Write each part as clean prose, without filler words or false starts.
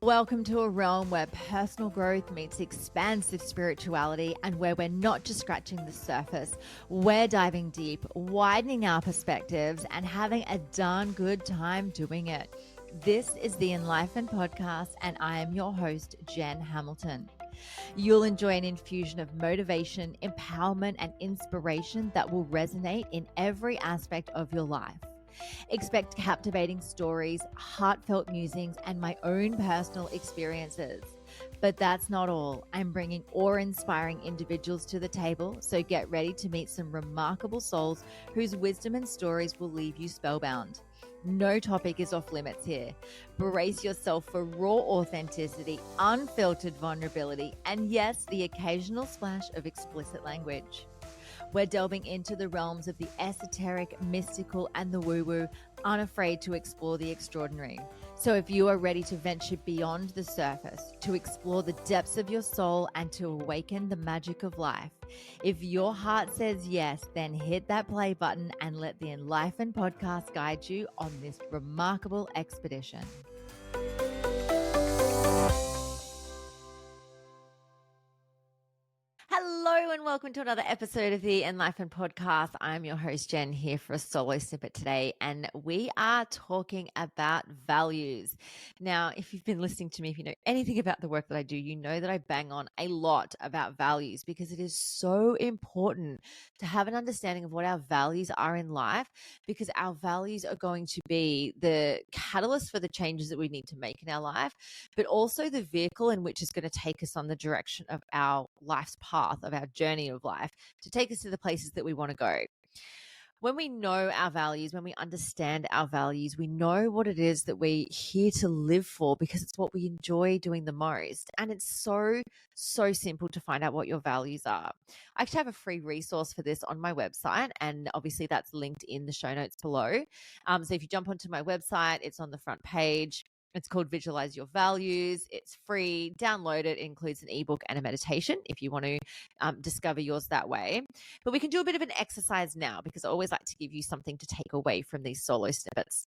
Welcome to a realm where personal growth meets expansive spirituality and where we're not just scratching the surface. We're diving deep, widening our perspectives, and having a darn good time doing it. This is the Enlightened Podcast, and I am your host, Jen Hamilton. You'll enjoy an infusion of motivation, empowerment, and inspiration that will resonate in every aspect of your life. Expect captivating stories, heartfelt musings, and my own personal experiences. But that's not all. I'm bringing awe-inspiring individuals to the table, so get ready to meet some remarkable souls whose wisdom and stories will leave you spellbound. No topic is off limits here. Brace yourself for raw authenticity, unfiltered vulnerability, and yes, the occasional splash of explicit language. We're delving into the realms of the esoteric, mystical, and the woo-woo, unafraid to explore the extraordinary. So if you are ready to venture beyond the surface, to explore the depths of your soul, and to awaken the magic of life, if your heart says yes, then hit that play button and let the Enlightened Podcast guide you on this remarkable expedition. Hello and welcome to another episode of the Enlightened Podcast. I'm your host, Jen, here for a Soul'o Snippet today, and we are talking about values. Now, if you've been listening to me, if you know anything about the work that I do, you know that I bang on a lot about values because it is so important to have an understanding of what our values are in life, because our values are going to be the catalyst for the changes that we need to make in our life, but also the vehicle in which is going to take us on the direction of our life's path, of our journey of life, to take us to the places that we want to go. When we know our values, when we understand our values, we know what it is that we're here to live for, because it's what we enjoy doing the most. And it's so simple to find out what your values are. I actually have a free resource for this on my website, and obviously that's linked in the show notes below. So if you jump onto my website, it's on the front page. It's called Visualize Your Values. It's free. Download it. It includes an ebook and a meditation if you want to discover yours that way. But we can do a bit of an exercise now, because I always like to give you something to take away from these Soul'o snippets.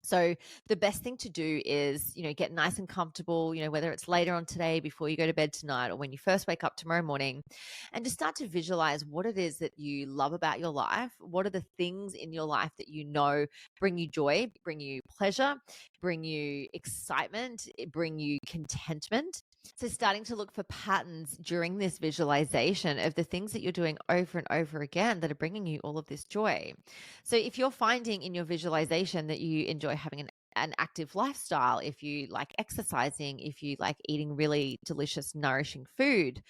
So the best thing to do is, get nice and comfortable, whether it's later on today, before you go to bed tonight, or when you first wake up tomorrow morning, and just start to visualize what it is that you love about your life. What are the things in your life that you know bring you joy, bring you pleasure, bring you excitement, bring you contentment? So starting to look for patterns during this visualization of the things that you're doing over and over again that are bringing you all of this joy. So if you're finding in your visualization that you enjoy having an active lifestyle, if you like exercising, if you like eating really delicious, nourishing food,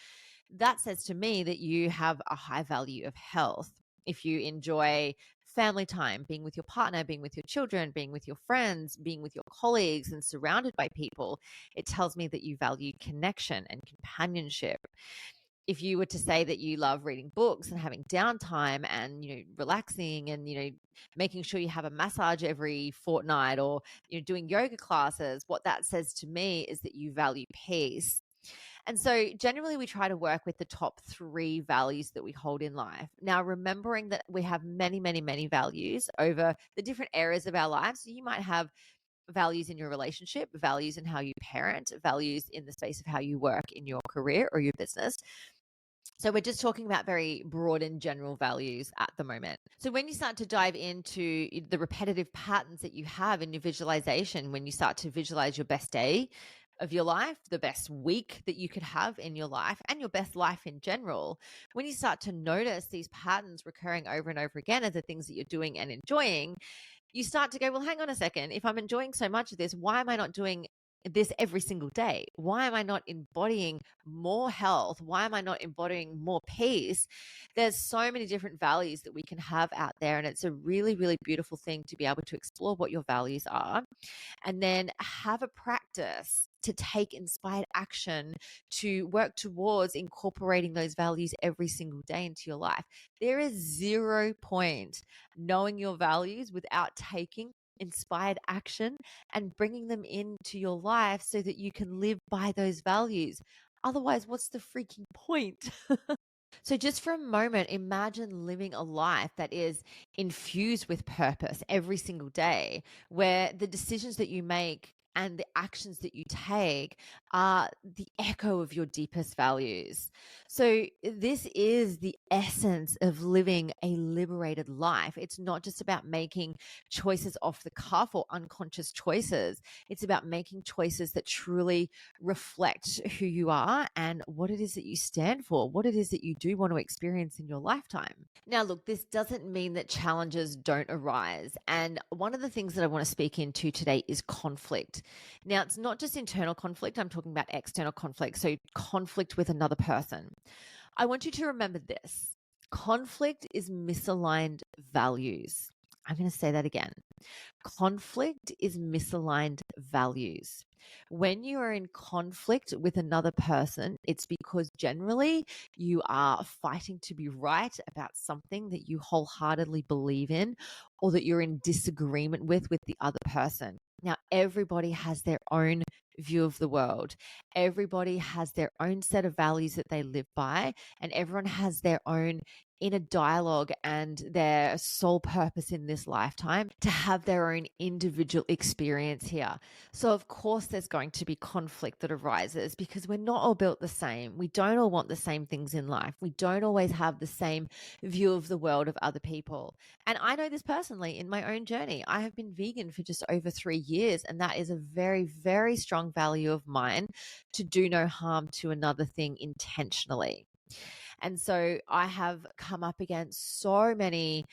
that says to me that you have a high value of health. If you enjoy family time, being with your partner, being with your children, being with your friends, being with your colleagues, and surrounded by people, it tells me that you value connection and companionship. If you were to say that you love reading books and having downtime and, relaxing and, making sure you have a massage every fortnight, or, doing yoga classes, what that says to me is that you value peace. And so generally we try to work with the top 3 values that we hold in life. Now, remembering that we have many, many, many values over the different areas of our lives. So you might have values in your relationship, values in how you parent, values in the space of how you work in your career or your business. So we're just talking about very broad and general values at the moment. So when you start to dive into the repetitive patterns that you have in your visualization, when you start to visualize your best day of your life, the best week that you could have in your life, and your best life in general, when you start to notice these patterns recurring over and over again of the things that you're doing and enjoying, you start to go, well, hang on a second. If I'm enjoying so much of this, why am I not doing this every single day? Why am I not embodying more health? Why am I not embodying more peace? There's so many different values that we can have out there, and it's a really, really beautiful thing to be able to explore what your values are, and then have a practice to take inspired action to work towards incorporating those values every single day into your life. There is 0 point knowing your values without taking inspired action and bringing them into your life so that you can live by those values. Otherwise, what's the freaking point? So just for a moment, imagine living a life that is infused with purpose every single day, where the decisions that you make and the actions that you take are the echo of your deepest values. So, this is the essence of living a liberated life. It's not just about making choices off the cuff or unconscious choices. It's about making choices that truly reflect who you are and what it is that you stand for, what it is that you do want to experience in your lifetime. Now, look, this doesn't mean that challenges don't arise. And one of the things that I want to speak into today is conflict. Now, it's not just internal conflict, I'm talking about external conflict. So, conflict with another person. I want you to remember this: conflict is misaligned values. I'm going to say that again. Conflict is misaligned values. When you are in conflict with another person, it's because generally you are fighting to be right about something that you wholeheartedly believe in or that you're in disagreement with the other person. Now, everybody has their own view of the world. Everybody has their own set of values that they live by, and everyone has their own inner dialogue and their sole purpose in this lifetime to have their own individual experience here. So, of course, there's going to be conflict that arises because we're not all built the same. We don't all want the same things in life. We don't always have the same view of the world of other people. And I know this personally in my own journey. I have been vegan for just over 3 years, and that is a very, very strong value of mine, to do no harm to another thing intentionally. And so I have come up against so many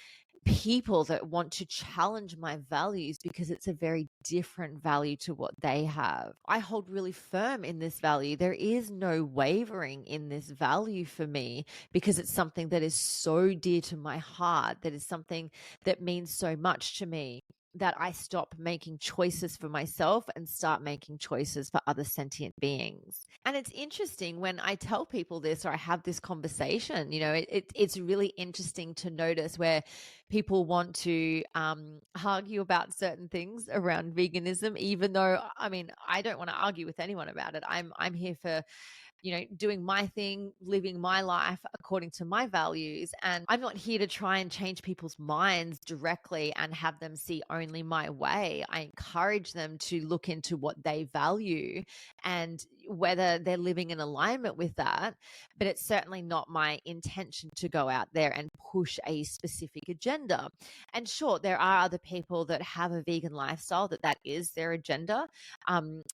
people that want to challenge my values because it's a very different value to what they have. I hold really firm in this value. There is no wavering in this value for me because it's something that is so dear to my heart, that is something that means so much to me, that I stop making choices for myself and start making choices for other sentient beings. And it's interesting when I tell people this or I have this conversation, it's really interesting to notice where people want to argue about certain things around veganism, even though, I mean, I don't want to argue with anyone about it. I'm here for doing my thing, living my life according to my values. And I'm not here to try and change people's minds directly and have them see only my way. I encourage them to look into what they value and whether they're living in alignment with that. But it's certainly not my intention to go out there and push a specific agenda. And sure, there are other people that have a vegan lifestyle that is their agenda.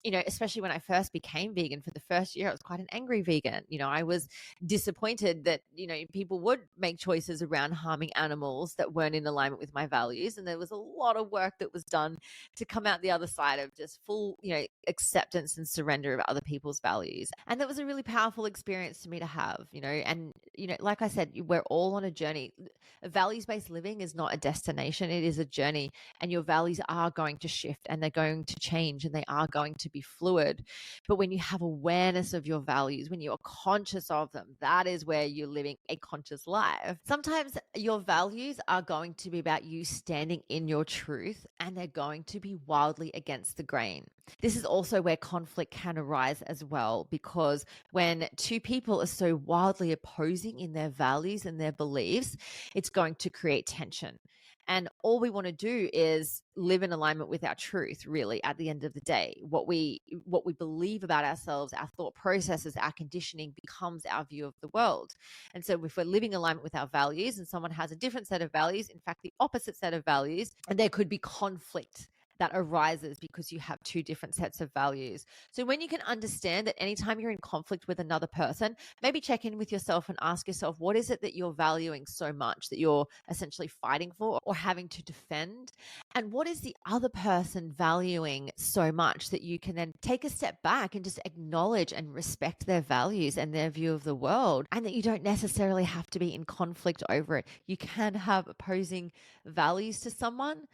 Especially when I first became vegan for the first year, I was quite an angry vegan. I was disappointed that, people would make choices around harming animals that weren't in alignment with my values. And there was a lot of work that was done to come out the other side of just full, acceptance and surrender of other people's values. And that was a really powerful experience to me to have, and, like I said, we're all on a journey. Values-based living is not a destination. It is a journey, and your values are going to shift and they're going to change and they are going to be fluid. But when you have awareness of your values, when you are conscious of them, that is where you're living a conscious life. Sometimes your values are going to be about you standing in your truth, and they're going to be wildly against the grain. This is also where conflict can arise as well, because when two people are so wildly opposing in their values and their beliefs, it's going to create tension. And all we want to do is live in alignment with our truth, really, at the end of the day. What we believe about ourselves, our thought processes, our conditioning becomes our view of the world. And so if we're living in alignment with our values and someone has a different set of values, in fact, the opposite set of values, and there could be conflict that arises because you have two different sets of values. So when you can understand that anytime you're in conflict with another person, maybe check in with yourself and ask yourself, what is it that you're valuing so much that you're essentially fighting for or having to defend? And what is the other person valuing so much that you can then take a step back and just acknowledge and respect their values and their view of the world, and that you don't necessarily have to be in conflict over it. You can have opposing values to someone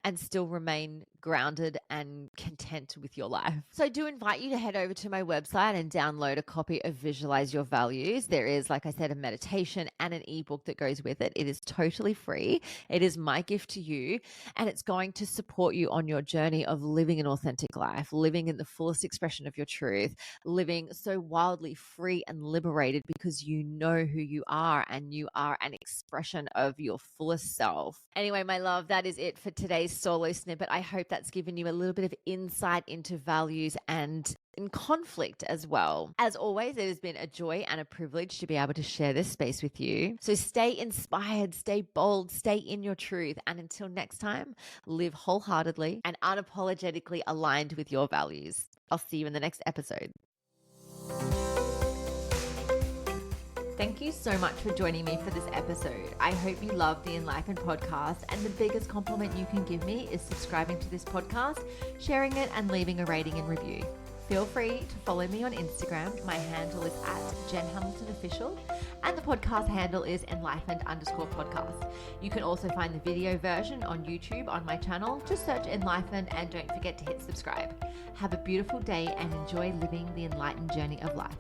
and still remain grounded and content with your life. So I do invite you to head over to my website and download a copy of Visualize Your Values. There is, like I said, a meditation and an ebook that goes with it. It is totally free. It is my gift to you, and it's going to support you on your journey of living an authentic life, living in the fullest expression of your truth, living so wildly free and liberated because you know who you are and you are an expression of your fullest self. Anyway, my love, that is it for today's solo snippet. I hope that's given you a little bit of insight into values and in conflict as well. As always, it has been a joy and a privilege to be able to share this space with you. So stay inspired, stay bold, stay in your truth. And until next time, live wholeheartedly and unapologetically aligned with your values. I'll see you in the next episode. Thank you so much for joining me for this episode. I hope you love the Enlightened podcast, and the biggest compliment you can give me is subscribing to this podcast, sharing it, and leaving a rating and review. Feel free to follow me on Instagram. My handle is @JenHamiltonOfficial, and the podcast handle is enlightened_podcast. You can also find the video version on YouTube on my channel. Just search Enlightened and don't forget to hit subscribe. Have a beautiful day and enjoy living the enlightened journey of life.